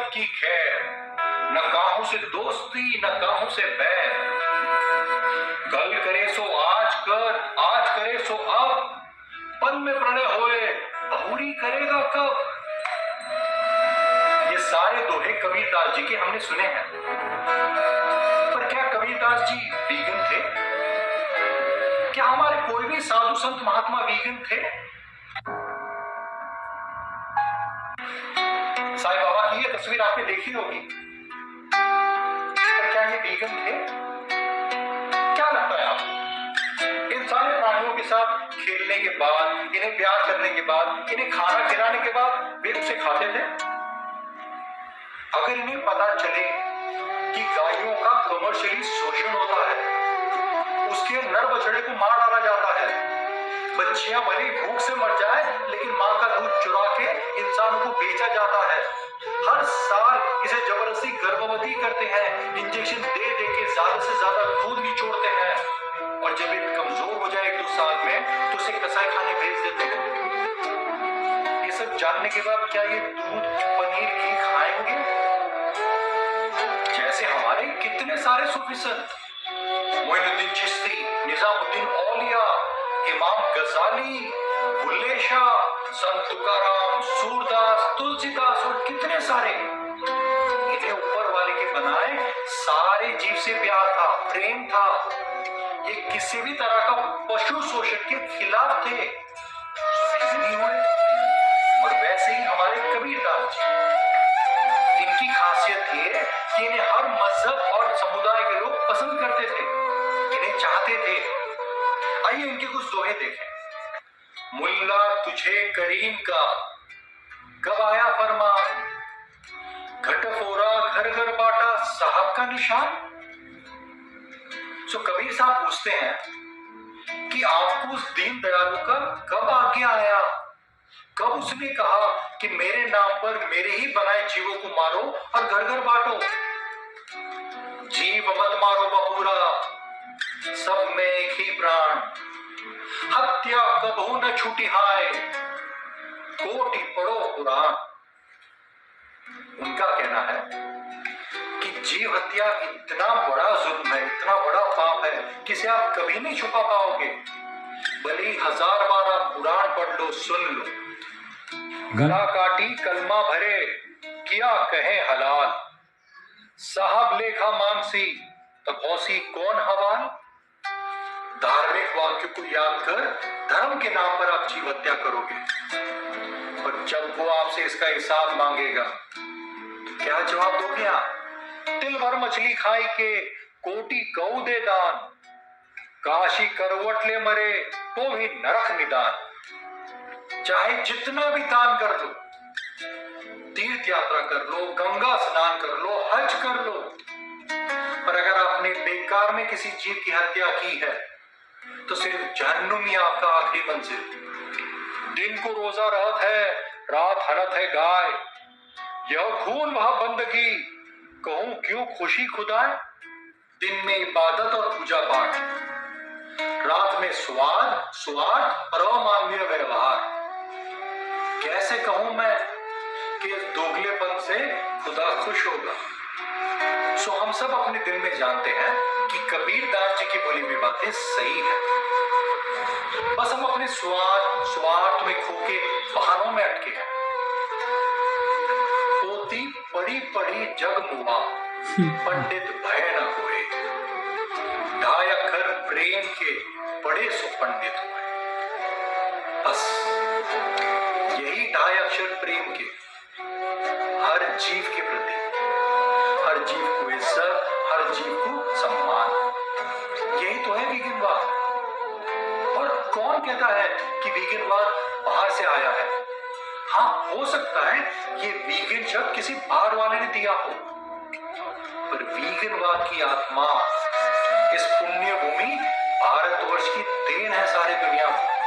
की खैर, न काहू से दोस्ती न काहू से बैर। कल करे सो आज कर, आज करे सो अब, पल में प्रणय होए बहुरी करेगा कब। ये सारे दोहे कबीरदास जी के हमने सुने हैं, पर क्या कबीरदास जी वीगन थे? क्या हमारे कोई भी साधु संत महात्मा वीगन थे? साईं बाबा की ये तस्वीर आपने देखी होगी, पर क्या ये वीगन थे? क्या लगता है आपको? इन सारे प्राणियों के साथ खेलने के बाद, इन्हें प्यार करने के बाद, इन्हें खाना खिलाने के बाद वे उसे खाते थे? अगर इन्हें पता चले कि गायों का कमर्शियली शोषण होता है, उसके नर बछड़े को मार डाला जाता है, बच्चियां भले भूख से मर जाए लेकिन मां का दूध चुरा के इंसानों को बेचा जाता है, हर साल इसे जबरदस्ती गर्भवती करते हैं, इंजेक्शन दे दे के ज्यादा से ज्यादा दूध निचोड़ते हैं, और जब ये कमजोर हो जाए 1-2 साल में तो उसे कसाई खाने भेज देते हैं। ये सब जानने के बाद क्या ये दूध पनीर घी खाएंगे? जैसे हमारे कितने सारे सूफी संत, मोइनुद्दीन चिश्ती, निजामुद्दीन औलिया, इमाम गजाली, बुल्ले शाह, संत तुकाराम, सूरदास, तुलसीदास और कितने सारे, इन्हें ऊपर वाले के बनाए सारे जीव से प्यार था, प्रेम था। ये किसी भी तरह का पशु शोषण के खिलाफ थे, नहीं हुए। और वैसे ही हमारे कबीरदास जी, इनकी खासियत ये कि इन्हें हर मजहब और समुदाय के लोग पसंद करते थे, इन्हें चाहते थे। आइए इनके कुछ दोहे देखें। मुल्ला तुझे करीम का कब आया फरमान, घट फोरा घर घर बांटा साहब का निशान। सो कबीर साहब पूछते हैं कि आपको उस दीन दयालु का कब आज्ञा आया, कब उसने कहा कि मेरे नाम पर मेरे ही बनाए जीवों को मारो और घर घर बांटो। जीव मत मारो बपूरा, सब में एक ही प्राण, हत्या कबहू न छूटी हाय, कोटि पढ़ो कुरान। उनका कहना है कि जीव हत्या इतना बड़ा जुल्म है, इतना बड़ा पाप है कि इसे आप कभी नहीं छुपा पाओगे, भले 1000 बार आप कुरान पढ़ लो, सुन लो। गला काटी कलमा भरे किया कहे हलाल, साहब लेखा मानसी तब हौसी कौन हवाल। धार्मिक वाक्य को याद कर धर्म के नाम पर आप जीव हत्या करोगे, और जब वो आपसे इसका हिसाब मांगेगा तो क्या जवाब दोगे आप? तिल भर मछली खाई के कोटि गऊ दे दान, काशी करवट ले मरे तो भी नरक निदान। चाहे जितना भी दान कर लो, तीर्थ यात्रा कर लो, गंगा स्नान कर लो, हज कर लो, पर अगर आपने बेकार में किसी जीव की हत्या की है तो सिर्फ जहन्नुम ही आपका आखिरी मंजिल। दिन को रोजा रहत है, रात हनत है गाय, यह खून वह बंदगी, कहूं क्यों खुशी खुदाए। दिन में इबादत और पूजा पाठ, रात में स्वाद स्वार्थ और अमानवीय व्यवहार। कैसे कहूं मैं कि इस दोगलेपन से खुदा खुश होगा। सो हम सब अपने दिल में जानते हैं कि कबीरदास जी की बोली हुई बातें सही है, बस हम अपने स्वार्थ में खोके बहानों में अटके हैं। पोती पड़ी पड़ी जग मुआ, पंडित भय न होए, ढाई अक्षर प्रेम के बड़े सुपंडित हुए। बस यही 2.5 अक्षर प्रेम के हर जीव के प्रति, हर जीव को इज्जत, हर जीव को सम्मान, यही तो है वीगनवाद। और कौन कहता है कि वीगनवाद बाहर से आया है? हाँ, हो सकता है ये वीगन शब्द किसी बाहर वाले ने दिया हो, पर वीगनवाद की आत्मा इस पुण्य भूमि भारतवर्ष की देन है सारी दुनिया को।